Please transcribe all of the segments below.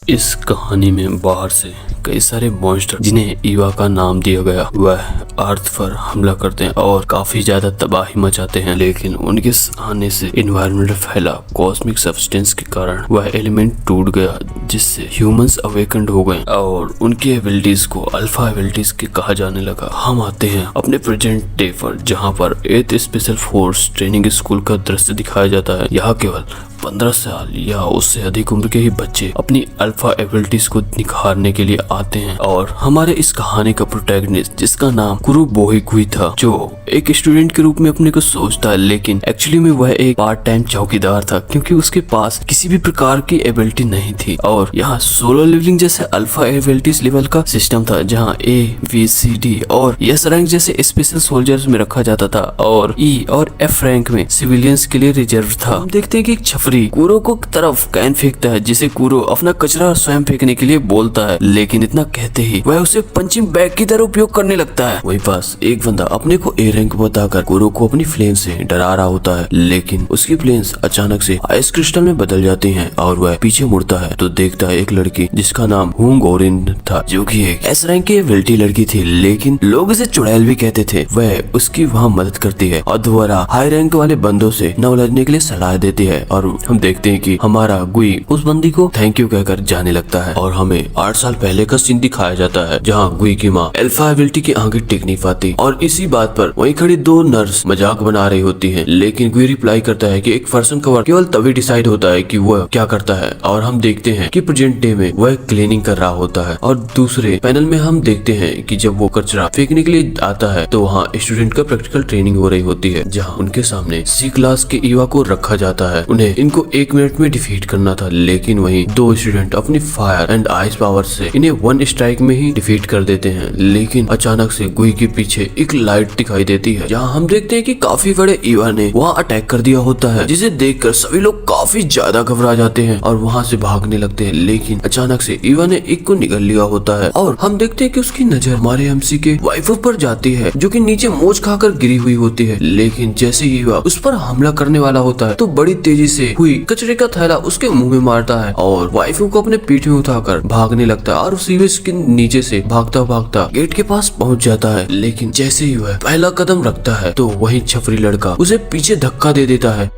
इस कहानी में बाहर से कई सारे मॉन्स्टर जिन्हें ईवा का नाम दिया गया वह अर्थ पर हमला करते हैं और काफी ज्यादा तबाही मचाते हैं। लेकिन उनके आने से एनवायरमेंट फैला कॉस्मिक सब्सटेंस के कारण वह एलिमेंट टूट गया, जिससे ह्यूमंस अवेकन्ड हो गए और उनकी एबिलिटीज को अल्फा एबिलिटीज के कहा जाने लगा। हम आते हैं अपने प्रेजेंट डे पर, जहाँ पर 8th special force training school का दृश्य दिखाया जाता है। यहाँ केवल 15 साल या उससे अधिक उम्र के ही बच्चे अपनी अल्फा एबिलिटीज को निखारने के लिए आते हैं और हमारे इस कहानी का प्रोटैगनिस्ट, जिसका नाम कुरुबोही गुई था, जो एक स्टूडेंट के रूप में अपने को सोचता है, लेकिन एक्चुअली में वह एक पार्ट टाइम चौकीदार था, क्योंकि उसके पास किसी भी प्रकार की एबिलिटी नहीं थी। और यहाँ सोलो लेवलिंग जैसे अल्फा एबिलिटीज लेवल का सिस्टम था, जहाँ A, B, C, D और S रैंक जैसे स्पेशल सोल्जर्स में रखा जाता था और E और F रैंक में सिविलियंस के लिए रिजर्व था। हम देखते हैं कि एक छपरी कुरो को तरफ कैन फेंकता है, जिसे कुरो अपना कचरा स्वयं फेंकने के लिए बोलता है, लेकिन इतना कहते ही वह उसे पंचिंग बैग की तरह उपयोग करने लगता है। वही पास एक बंदा अपने को A रैंक बताकर कुरो को अपनी फ्लेम से डरा रहा होता है, लेकिन उसकी फ्लेम्स अचानक से आइस क्रिस्टल में बदल जाती हैं और वह पीछे मुड़ता है तो देखता है एक लड़की जिसका नाम हुंग ओरिन था, जो कि एक S रैंक की एबिलिटी लड़की थी, लेकिन लोग इसे चुड़ैल भी कहते थे। वह उसकी वहाँ मदद करती है और दोबारा हाई रैंक वाले बंदों से न उलझने के लिए सलाह देती है और हम देखते हैं कि हमारा गुई उस बंदी को थैंक यू कहकर जाने लगता है। और हमें 8 साल पहले का सीन दिखाया जाता है, जहाँ गुई की माँ अल्फा एबिलिटी की आगे टिक नहीं पाती और इसी बात पर वहीं खड़ी 2 नर्स मजाक बना रही होती हैं, लेकिन गुई रिप्लाई करता है कि एक पर्सन का वर्क केवल तभी डिसाइड होता है कि वह क्या करता है। और हम देखते हैं कि प्रेजेंट डे में वह क्लीनिंग कर रहा होता है और दूसरे पैनल में हम देखते हैं कि जब वो कचरा फेंकने के लिए आता है तो वहाँ स्टूडेंट का प्रैक्टिकल ट्रेनिंग हो रही होती है, जहाँ उनके सामने C क्लास के ईवा को रखा जाता है। उन्हें इनको 1 मिनट में डिफीट करना था, लेकिन वहीं 2 स्टूडेंट अपनी फायर एंड आइस पावर से इन्हें 1 स्ट्राइक में ही डिफीट कर देते हैं। लेकिन अचानक से गुई के पीछे एक लाइट दिखाई देती है, जहाँ हम देखते हैं कि काफी बड़े ईवा ने वहाँ अटैक कर दिया होता है, जिसे देखकर सभी लोग काफी ज्यादा घबरा जाते हैं और वहाँ से भागने लगते हैं। लेकिन अचानक से ईवा ने एक को निगल लिया होता है और हम देखते हैं कि उसकी नजर हमारे MC के वाइफ पर जाती है, जो कि नीचे मोच खाकर गिरी हुई होती है। लेकिन जैसे ईवा उस पर हमला करने वाला होता है तो बड़ी तेजी से हुई कचरे का थैला उसके मुंह में मारता है और वाइफ को अपने पीठ में उठाकर भागने लगता है और उसी के नीचे से भागता भागता गेट के पास पहुंच जाता है। लेकिन जैसे ही वह पहला कदम रखता है तो वही छपरी लड़का उसे पीछे धक्का दे देता है,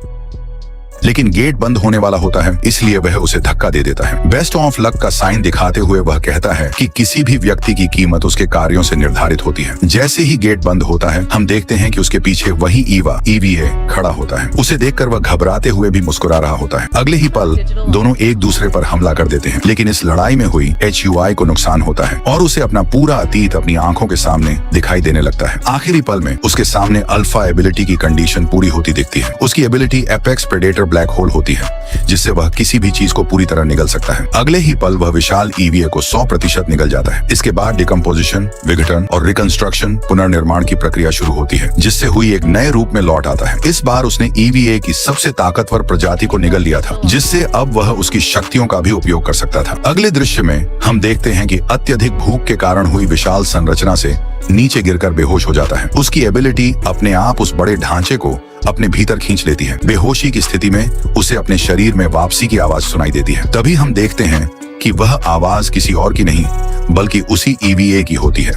लेकिन गेट बंद होने वाला होता है, इसलिए वह उसे धक्का दे देता है। बेस्ट ऑफ लक का साइन दिखाते हुए वह कहता है कि किसी भी व्यक्ति की कीमत उसके कार्यों से निर्धारित होती है। जैसे ही गेट बंद होता है हम देखते हैं कि उसके पीछे वही EVA खड़ा होता है। उसे देखकर वह घबराते हुए भी मुस्कुरा रहा होता है। अगले ही पल दोनों एक दूसरे पर हमला कर देते हैं, लेकिन इस लड़ाई में हुई HUI को नुकसान होता है और उसे अपना पूरा अतीत अपनी आंखों के सामने दिखाई देने लगता है। आखिरी पल में उसके सामने अल्फा एबिलिटी की कंडीशन पूरी होती दिखती है। उसकी ability apex predator black hole होती है, जिससे वह किसी भी चीज को पूरी तरह निगल सकता है। अगले ही पल वह विशाल EVA को 100% निगल जाता है। इसके बाद डिकम्पोजिशन, विघटन और रिकंस्ट्रक्शन पुनर्निर्माण की प्रक्रिया शुरू होती है, जिससे हुई एक नए रूप में लौट आता है। इस बार उसने EVA की सबसे ताकतवर प्रजाति को निगल लिया था, जिससे अब वह उसकी शक्तियों का भी उपयोग कर सकता था। अगले दृश्य में हम देखते हैं कि अत्यधिक भूख के कारण हुई विशाल संरचना से नीचे गिरकर बेहोश हो जाता है। उसकी एबिलिटी अपने आप उस बड़े ढांचे को अपने भीतर खींच लेती है। बेहोशी की स्थिति में उसे अपने शरीर में वापसी की आवाज सुनाई देती है। तभी हम देखते हैं कि वह आवाज किसी और की नहीं बल्कि उसी EVA की होती है।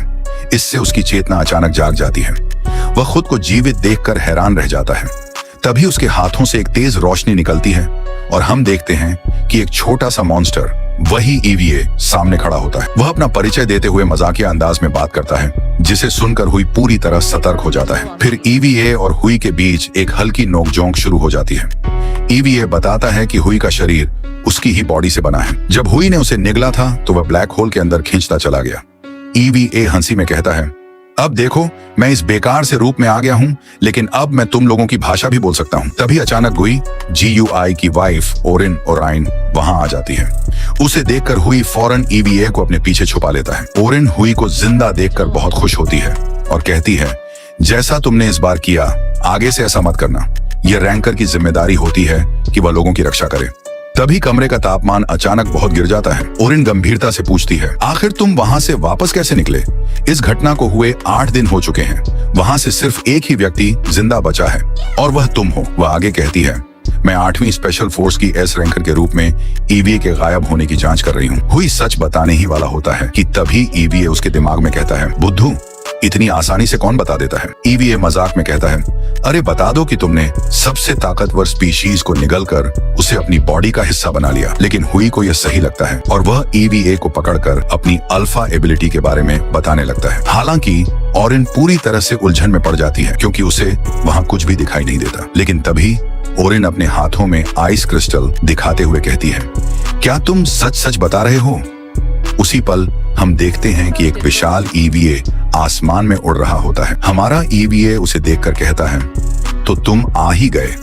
इससे उसकी चेतना अचानक जाग जाती है। वह खुद को जीवित देखकर हैरान रह जाता है। तभी उसके हाथों से एक तेज रोशनी निकलती है और हम देखते हैं कि एक छोटा सा मॉन्स्टर, वही EVA, सामने खड़ा होता है। वह अपना परिचय देते हुए मजाकिया अंदाज में बात करता है, जिसे सुनकर हुई पूरी तरह सतर्क हो जाता है। फिर EVA और हुई के बीच एक हल्की नोकझोंक शुरू हो जाती है। EVA बताता है कि हुई का शरीर उसकी ही बॉडी से बना है। जब हुई ने उसे निगला था तो वह ब्लैक होल के अंदर खींचता चला गया। EVA हंसी में कहता है, अब देखो मैं इस बेकार से रूप में आ गया हूँ, लेकिन अब मैं तुम लोगों की भाषा भी बोल सकता हूँ। तभी अचानक गुई GUI की वाइफ ओरिन ओराइन वहां आ जाती है। उसे देखकर हुई फौरन EVA को अपने पीछे छुपा लेता है। ओरिन हुई को जिंदा देखकर बहुत खुश होती है और कहती है, जैसा तुमने इस बार किया आगे से ऐसा मत करना। यह रैंकर की जिम्मेदारी होती है कि वह लोगों की रक्षा करे। तभी कमरे का तापमान अचानक बहुत गिर जाता है। ओरिन गंभीरता से पूछती है, आखिर तुम वहां से वापस कैसे निकले? इस घटना को हुए 8 दिन हो चुके हैं। वहां से सिर्फ एक ही व्यक्ति जिंदा बचा है और वह तुम हो। वह आगे कहती है, मैं 8वीं स्पेशल फोर्स की एस रैंकर के रूप में ईवीए के गायब होने की जांच कर रही हूँ। हुई सच बताने ही वाला होता है कि तभी ईवीए उसके दिमाग में कहता है, बुद्धू इतनी आसानी से कौन बता देता है। ईवीए मजाक में कहता है, अरे बता दो कि तुमने सबसे ताकतवर स्पीशीज को निगलकर उसे अपनी बॉडी का हिस्सा बना लिया। लेकिन हुई को यह सही लगता है और वह ईवीए को पकड़कर अपनी अल्फा एबिलिटी के बारे में बताने लगता है। हालांकि ओरिन पूरी तरह से उलझन में पड़ जाती है क्योंकि उसे वहां कुछ भी दिखाई नहीं देता। लेकिन तभी ओरिन अपने हाथों में आइस क्रिस्टल दिखाते हुए कहती है, क्या तुम सच सच बता रहे हो? उसी पल हम देखते हैं कि एक विशाल ईवीए आसमान में उड़ रहा होता है। हमारा ईवीए उसे देखकर कहता है, तो तुम आ ही गए।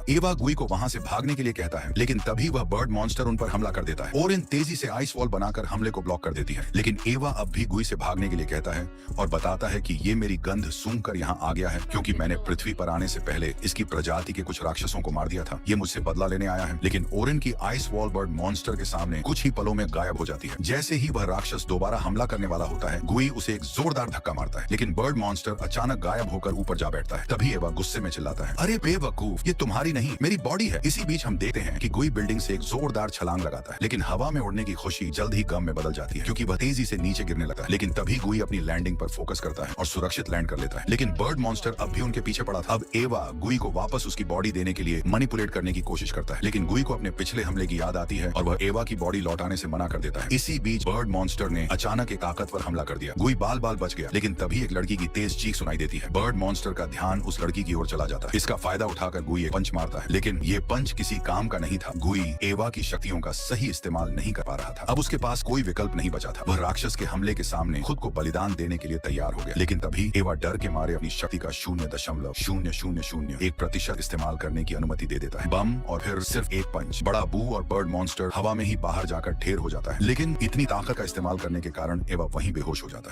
एवा गुई को वहां से भागने के लिए कहता है, लेकिन तभी वह बर्ड मॉन्स्टर उन पर हमला कर देता है। ओरिन तेजी से आइस वॉल बनाकर हमले को ब्लॉक कर देती है, लेकिन एवा अब भी गुई से भागने के लिए कहता है और बताता है कि ये मेरी गंध सूंघकर यहाँ आ गया है क्योंकि मैंने पृथ्वी पर आने से पहले इसकी प्रजाति के कुछ राक्षसों को मार दिया था। ये मुझसे बदला लेने आया है। लेकिन ओरिन की आइस वॉल बर्ड मॉन्स्टर के सामने कुछ ही पलों में गायब हो जाती है। जैसे ही वह राक्षस दोबारा हमला करने वाला होता है, गुई उसे एक जोरदार धक्का मारता है, लेकिन बर्ड मॉन्स्टर अचानक गायब होकर ऊपर जा बैठता है। तभी एवा गुस्से में चिल्लाता है, अरे बेवकूफ, ये तुम्हारी नहीं मेरी बॉडी है। इसी बीच हम देखते हैं कि गुई बिल्डिंग से एक जोरदार छलांग लगाता है, लेकिन हवा में उड़ने की खुशी जल्द ही गम में बदल जाती है क्योंकि वह तेजी से नीचे गिरने लगता है। लेकिन तभी गुई अपनी लैंडिंग पर फोकस करता है और सुरक्षित लैंड कर लेता है। लेकिन बर्ड मॉन्स्टर अब भी उनके पीछे पड़ा था। अब एवा गुई को वापस उसकी बॉडी देने के लिए मैनिपुलेट करने की कोशिश करता है, लेकिन गुई को अपने पिछले हमले की याद आती है और वह एवा की बॉडी लौटाने से मना कर देता है। इसी बीच बर्ड मॉन्स्टर ने अचानक एक ताकतवर हमला कर दिया। गुई बाल बाल बच गया, लेकिन तभी एक लड़की की तेज चीख सुनाई देती है। बर्ड मॉन्स्टर का ध्यान उस लड़की की ओर चला जाता है। इसका फायदा उठाकर गुई एक पंच मारता है, लेकिन ये पंच किसी काम का नहीं था। गुई एवा की शक्तियों का सही इस्तेमाल नहीं कर पा रहा था। अब उसके पास कोई विकल्प नहीं बचा था। वह राक्षस के हमले के सामने खुद को बलिदान देने के लिए तैयार हो गया। लेकिन तभी एवा डर के मारे अपनी शक्ति का 0.00001% इस्तेमाल करने की अनुमति दे देता है। बम और फिर सिर्फ एक पंच। बड़ा बू और बर्ड मॉन्स्टर हवा में ही बाहर जाकर ढेर हो जाता है, लेकिन इतनी ताकत का इस्तेमाल करने के कारण एवा वहीं बेहोश हो जाता है।